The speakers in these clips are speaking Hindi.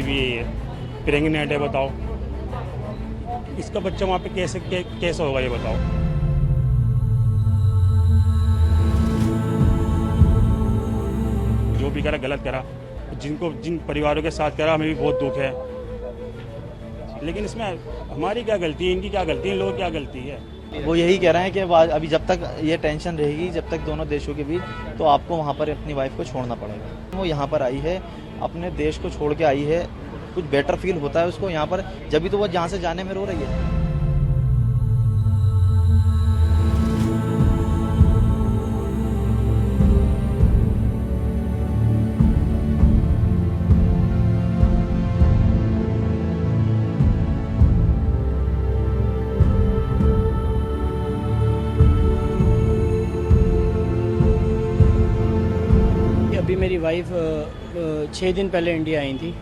बीवी यही है, प्रेग्नेंट है, बताओ इसका बच्चा वहाँ पे कैसे होगा ये बताओ। जो भी करा गलत करा, जिन परिवारों के साथ करा हमें भी बहुत दुख है, लेकिन इसमें हमारी क्या गलती है, इनकी क्या गलती है, इन लोगों की क्या गलती है। वो यही कह रहे हैं कि अभी जब तक ये टेंशन रहेगी, जब तक दोनों देशों के बीच, तो आपको वहाँ पर अपनी वाइफ को छोड़ना पड़ेगा। वो यहाँ पर आई है, अपने देश को छोड़ के आई है, कुछ बेटर फील होता है उसको यहाँ पर, जब भी तो वो जहाँ से जाने में रो रही है। अभी मेरी वाइफ 6 दिन पहले इंडिया आई थी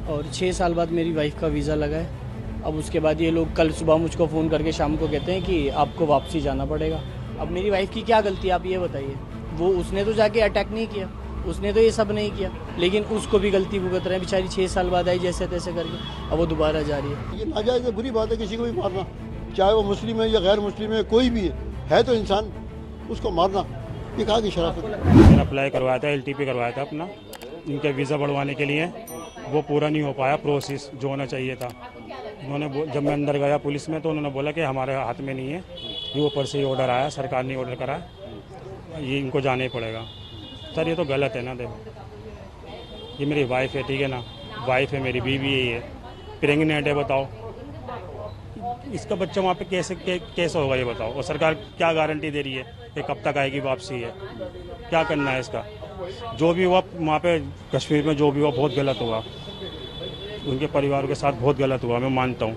और 6 साल बाद मेरी वाइफ का वीज़ा लगा है। अब उसके बाद ये लोग कल सुबह मुझको फ़ोन करके शाम को कहते हैं कि आपको वापसी जाना पड़ेगा। अब मेरी वाइफ की क्या गलती है, आप ये बताइए। वो उसने तो जाके अटैक नहीं किया, उसने तो ये सब नहीं किया, लेकिन उसको भी गलती भुगत रहे हैं। बेचारी 6 साल बाद आई जैसे तैसे करके, अब वो दोबारा जा रही है। ये नाजायज़ है, बुरी बात है किसी को भी मारना, चाहे वो मुस्लिम है या गैर मुस्लिम है, कोई भी है तो इंसान, उसको मारना ये कहा की शराफत है। मैंने अप्लाई करवाया था, LTP करवाया था अपना, इनके वीज़ा बढ़वाने के लिए, वो पूरा नहीं हो पाया प्रोसेस जो होना चाहिए था। उन्होंने जब मैं अंदर गया पुलिस में तो उन्होंने बोला कि हमारे हाथ में नहीं है, ये ऊपर से ही ऑर्डर आया, सरकार ने ऑर्डर करा, ये इनको जाना ही पड़ेगा। सर ये तो गलत है ना, देखो ये मेरी वाइफ है, ठीक है ना, वाइफ है मेरी, बीवी यही है, प्रेग्नेंट है, बताओ इसका बच्चा वहाँ पे कैसे होगा ये बताओ। और सरकार क्या गारंटी दे रही है कि कब तक आएगी वापसी है, क्या करना है इसका। जो भी हुआ वहाँ पे कश्मीर में, जो भी हुआ बहुत गलत हुआ, उनके परिवार के साथ बहुत गलत हुआ, मैं मानता हूँ,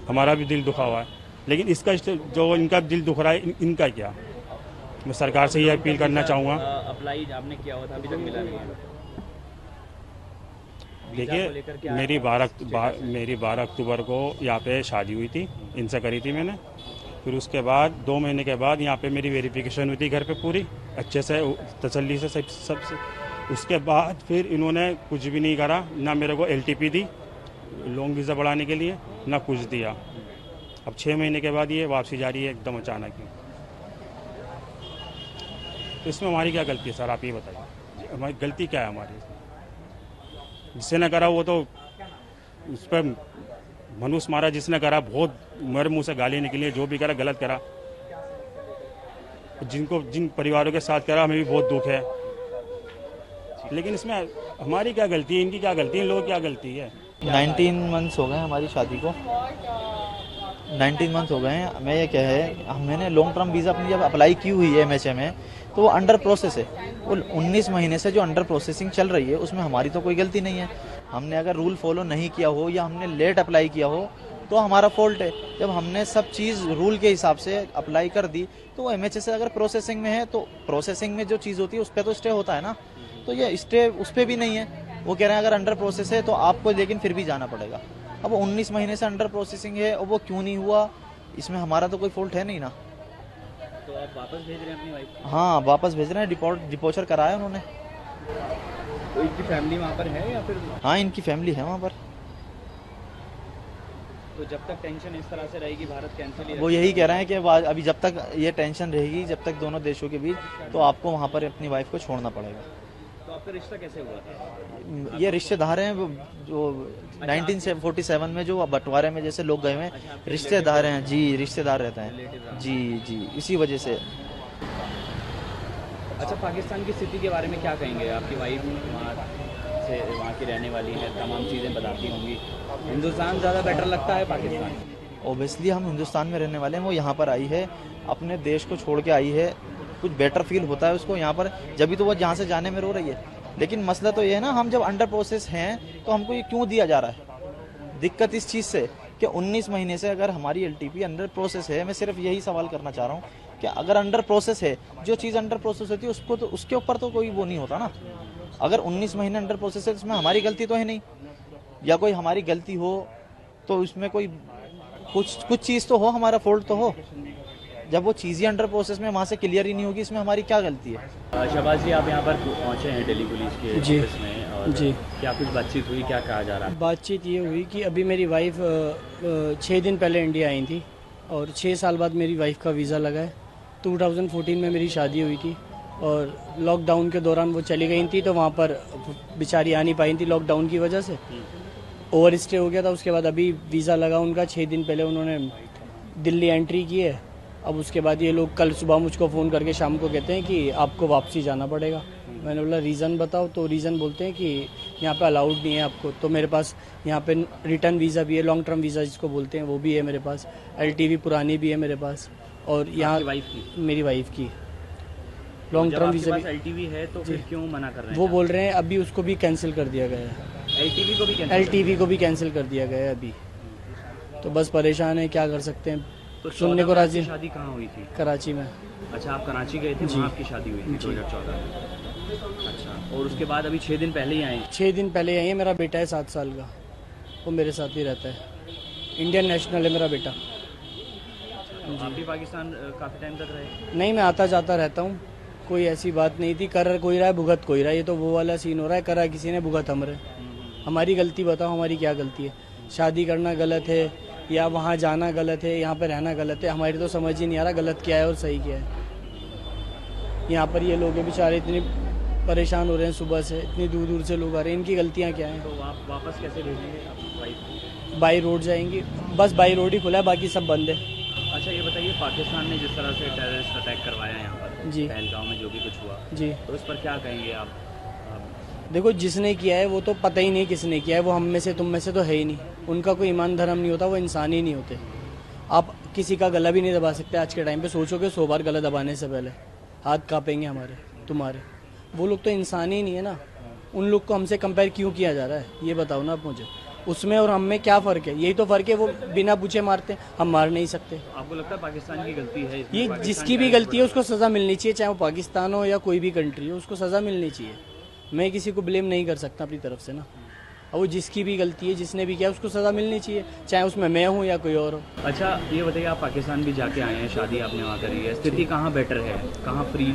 हमारा भी दिल दुखा हुआ है, लेकिन इसका जो इनका दिल दुख रहा है, इनका क्या। मैं सरकार से ये अपील करना चाहूँगा। अप्लाई आपने किया हुआ था, अभी तक मिला नहीं है। देखिए मेरी 12 अक्टूबर को यहाँ पे शादी हुई थी, इनसे करी थी मैंने। फिर उसके बाद 2 महीने के बाद यहाँ पे मेरी वेरिफिकेशन हुई थी घर पे पूरी अच्छे से, तसल्ली से सब से। उसके बाद फिर इन्होंने कुछ भी नहीं करा, ना मेरे को LTP दी लॉन्ग वीज़ा बढ़ाने के लिए, ना कुछ दिया। अब 6 महीने के बाद ये वापसी जा रही है एकदम अचानक ही। तो इसमें हमारी क्या गलती है सर, आप ये बताइए, हमारी गलती क्या है हमारी। जिसने न करा वो तो उस पर मनुष्य मारा, जिसने करा बहुत मेरे मुंह से गाली निकली है, जो भी करा गलत करा। जिन परिवारों के साथ करा हमें भी बहुत दुख है, लेकिन इसमें हमारी क्या गलती है, इनकी क्या गलती है, इन लोगों की क्या गलती है। 19 मंथ्स हो गए हमारी शादी को, 19 मंथ्स हो गए हैं। मैं ये क्या है, मैंने लॉन्ग टर्म वीज़ा अपनी जब अप्लाई की हुई है MHA में, तो वो अंडर प्रोसेस है। वो 19 महीने से जो अंडर प्रोसेसिंग चल रही है, उसमें हमारी तो कोई गलती नहीं है। हमने अगर रूल फॉलो नहीं किया हो या हमने लेट अप्लाई किया हो तो हमारा फॉल्ट है। जब हमने सब चीज़ रूल के हिसाब से अप्लाई कर दी, तो वो MHA से अगर प्रोसेसिंग में है, तो प्रोसेसिंग में जो चीज़ होती है उस पर तो स्टे होता है ना, तो ये स्टे उस पर भी नहीं है। वो कह रहे हैं अगर अंडर प्रोसेस है तो आपको लेकिन फिर भी जाना पड़ेगा। अब 19 महीने से अंडर प्रोसेसिंग है और वो क्यों नहीं हुआ, इसमें हमारा तो कोई फॉल्ट है नहीं ना। तो आप वापस भेज रहे हैं अपनी वाइफ को? हाँ वापस भेज रहे हैं, डिपोचर कराया उन्होंने। तो इनकी फैमिली वहाँ पर है या फिर? हाँ इनकी फैमिली है वहाँ पर। तो जब तक टेंशन इस तरह से रहेगी, भारत कैंसिल ही वो यही कह रहे हैं कि अभी जब तक ये टेंशन रहेगी, जब तक दोनों देशों के बीच, तो आपको वहाँ पर अपनी वाइफ को छोड़ना पड़ेगा। तो आपका रिश्ता कैसे हुआ था? ये रिश्तेदार हैं जो 1947 में जो बंटवारे में जैसे लोग गए हुए हैं, रिश्तेदार हैं जी, रिश्तेदार रहते हैं जी जी, इसी वजह से। अच्छा, पाकिस्तान की स्थिति के बारे में क्या कहेंगे? आपकी वाइफ वहाँ की रहने वाली है, तमाम चीज़ें बताती होंगी, हिंदुस्तान ज़्यादा बेटर लगता है पाकिस्तान? ओबियसली हम हिंदुस्तान में रहने वाले हैं। वो यहाँ पर आई है, अपने देश को छोड़ के आई है, कुछ बेटर फील होता है उसको यहाँ पर, जब भी तो वो जहाँ से जाने में रो रही है। लेकिन मसला तो ये है ना, हम जब अंडर प्रोसेस हैं तो हमको ये क्यों दिया जा रहा है। दिक्कत इस चीज़ से कि 19 महीने से अगर हमारी LTP अंडर प्रोसेस है, मैं सिर्फ यही सवाल करना चाह रहा हूँ कि अगर अंडर प्रोसेस है, जो चीज़ अंडर प्रोसेस होती है उसको तो उसके ऊपर तो कोई वो नहीं होता ना। अगर 19 महीने अंडर प्रोसेस है, इसमें हमारी गलती तो है नहीं, या कोई हमारी गलती हो तो इसमें कोई कुछ चीज़ तो हो, हमारा फॉल्ट तो हो। जब वो चीज़ें अंडर प्रोसेस में वहाँ से क्लियर ही नहीं होगी, इसमें हमारी क्या गलती है। शहबाज जी, आप यहाँ पर पहुँचे हैं दिल्ली पुलिस के ऑफिस में, और जी। क्या कुछ बातचीत हुई, क्या कहा जा रहा है? बातचीत ये हुई कि अभी मेरी वाइफ 6 दिन पहले इंडिया आई थी और 6 साल बाद मेरी वाइफ का वीज़ा लगा है। 2014 में मेरी शादी हुई थी और लॉकडाउन के दौरान वो चली गई थी, तो वहाँ पर बेचारी आ नहीं पाई थी लॉकडाउन की वजह से। ओवर स्टे हो गया था। उसके बाद अभी वीज़ा लगा उनका, 6 दिन पहले उन्होंने दिल्ली एंट्री की है। अब उसके बाद ये लोग कल सुबह मुझको फ़ोन करके शाम को कहते हैं कि आपको वापसी जाना पड़ेगा। मैंने बोला रीज़न बताओ, तो रीज़न बोलते हैं कि यहाँ पे अलाउड नहीं है आपको। तो मेरे पास यहाँ पे रिटर्न वीज़ा भी है, लॉन्ग टर्म वीज़ा जिसको बोलते हैं वो भी है मेरे पास, LTV पुरानी भी है मेरे पास, और यहाँ आपकी वाइफ की? मेरी वाइफ की लॉन्ग जब टर्म आपके वीज़ा पास भी। LTV है तो फिर क्यों मना कर रहे हैं? वो बोल रहे हैं अभी उसको भी कैंसिल कर दिया गया है, LTV को भी cancel LTV को भी कैंसिल कर दिया गया है अभी। तो बस परेशान है, क्या कर सकते हैं। तो सुनने को 14 में राजी। आपकी शादी कहाँ हुई थी? कराची में। अच्छा, आप कराची गए थे, जी। वहाँ आपकी शादी हुई थी जी। 2014 में। अच्छा, और उसके बाद अभी 6 दिन पहले ही आए? 6 दिन पहले आई है। मेरा बेटा है 7 साल का, वो मेरे साथ ही रहता है। इंडियन नेशनल है मेरा बेटा। आप भी पाकिस्तान काफ़ी टाइम तक रहे? नहीं, मैं आता जाता रहता हूँ, कोई ऐसी बात नहीं थी। कर कोई रहा है, भुगत कोई रहा है। ये तो वो वाला सीन हो रहा है, करा किसी ने, भुगत हम रहे। हमारी गलती बताओ, हमारी क्या गलती है? शादी करना गलत है या वहाँ जाना गलत है, यहाँ पे रहना गलत है? हमारी तो समझ ही नहीं आ रहा गलत क्या है और सही क्या है। यहाँ पर ये लोग हैं बेचारे, इतने परेशान हो रहे हैं सुबह से, इतनी दूर दूर से लोग आ रहे हैं। इनकी गलतियाँ क्या हैं? तो आप वापस कैसे भेजेंगे अपनी वाइफ को? बाई रोड जाएंगी, बस बाई रोड ही खुला है, बाकी सब बंद है। अच्छा, ये बताइए, पाकिस्तान ने जिस तरह से टेररिस्ट अटैक करवाया यहाँ पर, जी। पहलगांव में जो भी कुछ हुआ, जी, तो इस पर क्या कहेंगे आप? देखो जिसने किया है वो तो पता ही नहीं किसने किया है। वो हम में से तुम में से तो है ही नहीं। उनका कोई ईमान धर्म नहीं होता, वो इंसान ही नहीं होते। आप किसी का गला भी नहीं दबा सकते आज के टाइम पे। सोचोगे 100 बार गला दबाने से पहले हाथ कांपेंगे हमारे, तुम्हारे। वो लोग तो इंसान ही नहीं है ना। उन लोग को हमसे कंपेयर क्यों किया जा रहा है, ये बताओ ना आप मुझे। उसमें और हम में क्या फ़र्क है? यही तो फ़र्क है, वो बिना पूछे मारते हैं, हम मार नहीं सकते। आपको लगता है पाकिस्तान की गलती है इसमें? ये पाकिस्तान जिसकी भी का गलती है उसको सज़ा मिलनी चाहिए, चाहे वो पाकिस्तान हो या कोई भी कंट्री हो, उसको सज़ा मिलनी चाहिए। मैं किसी को ब्लेम नहीं कर सकता अपनी तरफ से ना। और वो जिसकी भी गलती है, जिसने भी किया, उसको सज़ा मिलनी चाहिए, चाहे उसमें मैं हूँ या कोई और हो। अच्छा, ये बताइए, आप पाकिस्तान भी जाके आए हैं, शादी आपने वहाँ करी है, स्थिति कहाँ बेटर है, कहाँ फ्री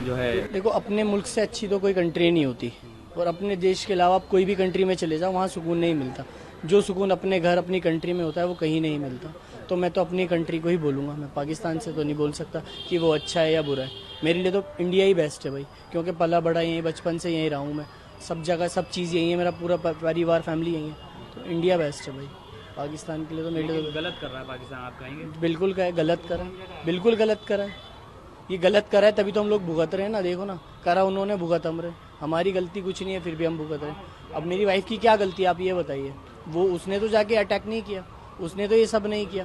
जो है? देखो, अपने मुल्क से अच्छी तो कोई कंट्री नहीं होती, और अपने देश के अलावा आप कोई भी कंट्री में चले जाओ, वहाँ सुकून नहीं मिलता। जो सुकून अपने घर, अपनी कंट्री में होता है, वो कहीं नहीं मिलता। तो मैं तो अपनी कंट्री को ही बोलूँगा, मैं पाकिस्तान से तो नहीं बोल सकता कि वो अच्छा है या बुरा है। मेरे लिए तो इंडिया ही बेस्ट है भाई, क्योंकि पला बड़ा यहीं, बचपन से यहीं रहा हूँ मैं। सब जगह सब चीज़ यहीं है, मेरा पूरा परिवार फैमिली यहीं है। तो इंडिया बेस्ट है भाई। पाकिस्तान के लिए तो मेरे लिए लेकिन गलत कर रहा है पाकिस्तान, आप कहेंगे? बिल्कुल गलत करा, बिल्कुल गलत करा है। ये गलत करा है, तभी तो हम लोग भुगत रहे हैं ना। देखो ना, करा उन्होंने, भुगत हम रहे। हमारी गलती कुछ नहीं है, फिर भी हम भुगत रहे हैं। अब मेरी वाइफ की क्या गलती है, आप ये बताइए। वो उसने तो जाके अटैक नहीं किया, उसने तो ये सब नहीं किया,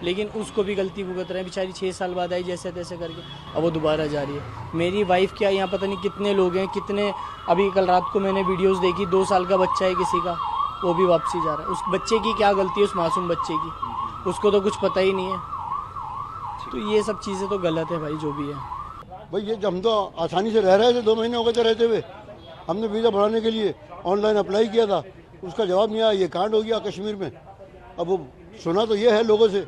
लेकिन उसको भी गलती भुगत रहे हैं। बेचारी 6 साल बाद आई जैसे तैसे करके, अब वो दोबारा जा रही है। मेरी वाइफ क्या, यहाँ पता नहीं कितने लोग हैं, कितने। अभी कल रात को मैंने वीडियोस देखी, 2 साल का बच्चा है किसी का, वो भी वापसी जा रहा है। उस बच्चे की क्या गलती है, उस मासूम बच्चे की? उसको तो कुछ पता ही नहीं है। तो ये सब चीज़ें तो गलत है भाई, जो भी है। भाई ये हम तो आसानी से रह रहे थे, 2 महीने हो गए थे रहते हुए। हमने वीज़ा बढ़ाने के लिए ऑनलाइन अप्लाई किया था, उसका जवाब नहीं आया। ये कांड हो गया कश्मीर में। अब वो सुना तो ये है लोगों से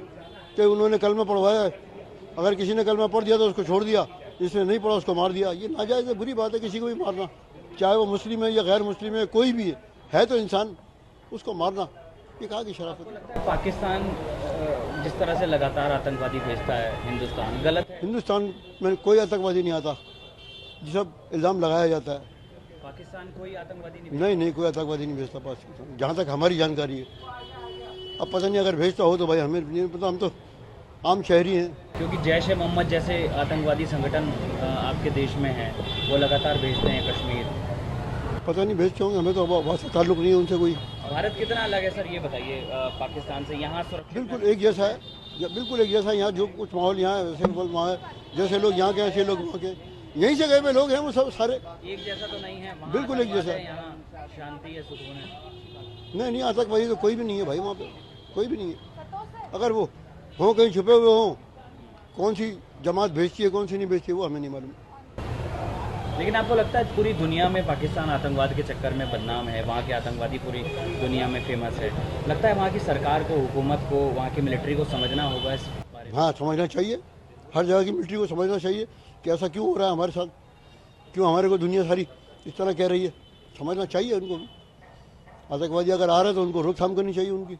कि उन्होंने कलमा पढ़वाया है, अगर किसी ने कलमा पढ़ दिया तो उसको छोड़ दिया, जिसने नहीं पढ़ा उसको मार दिया। ये नाजायज़ है, बुरी बात है किसी को भी मारना, चाहे वो मुस्लिम है या गैर मुस्लिम है, कोई भी है तो इंसान, उसको मारना ये कहाँ की शराफत है? पाकिस्तान जिस तरह से लगातार आतंकवादी भेजता है हिंदुस्तान, गलत है? हिंदुस्तान में कोई आतंकवादी नहीं आता, ये सब इल्ज़ाम लगाया जाता है। पाकिस्तान कोई आतंकवादी नहीं नहीं, कोई आतंकवादी नहीं भेजता पाकिस्तान, जहाँ तक हमारी जानकारी है। अब पता नहीं, अगर भेजता हो तो भाई हमें नहीं पता, हम तो आम शहरी हैं। क्योंकि जैश ए मोहम्मद जैसे आतंकवादी संगठन आपके देश में है, वो लगातार भेजते हैं कश्मीर। पता नहीं भेजते होंगे, हमें तो वहाँ से ताल्लुक़ नहीं है उनसे कोई। भारत कितना अलग है सर, ये बताइए पाकिस्तान से? यहाँ सुरक्षित बिल्कुल एक जैसा है, बिल्कुल एक जैसा है। यहाँ जो कुछ माहौल यहाँ है वैसे वहाँ है, जैसे लोग यहाँ के ऐसे लोग वहाँ के, यहीं से गए हुए लोग हैं वो सब सारे। एक जैसा तो नहीं है वहाँ? बिल्कुल एक जैसा है। यहाँ शांति है, सुकून है? नहीं, आतंकवादी तो कोई भी नहीं है भाई, वहाँ पे कोई भी नहीं है। अगर वो हों कहीं छुपे हुए हों, कौन सी जमात भेजती है कौन सी नहीं भेजती है वो हमें नहीं मालूम। लेकिन आपको लगता है पूरी दुनिया में पाकिस्तान आतंकवाद के चक्कर में बदनाम है, वहाँ के आतंकवादी पूरी दुनिया में फेमस है? लगता है वहाँ की सरकार को, हुकूमत को, वहाँ की मिलिट्री को समझना होगा इस बारे में? हाँ, समझना चाहिए, हर जगह की मिलिट्री को समझना चाहिए कि ऐसा क्यों हो रहा है हमारे साथ, क्यों हमारे को दुनिया सारी इस तरह कह रही है, समझना चाहिए उनको भी। आतंकवादी अगर आ रहे हैं तो उनको रोकथाम करनी चाहिए उनकी।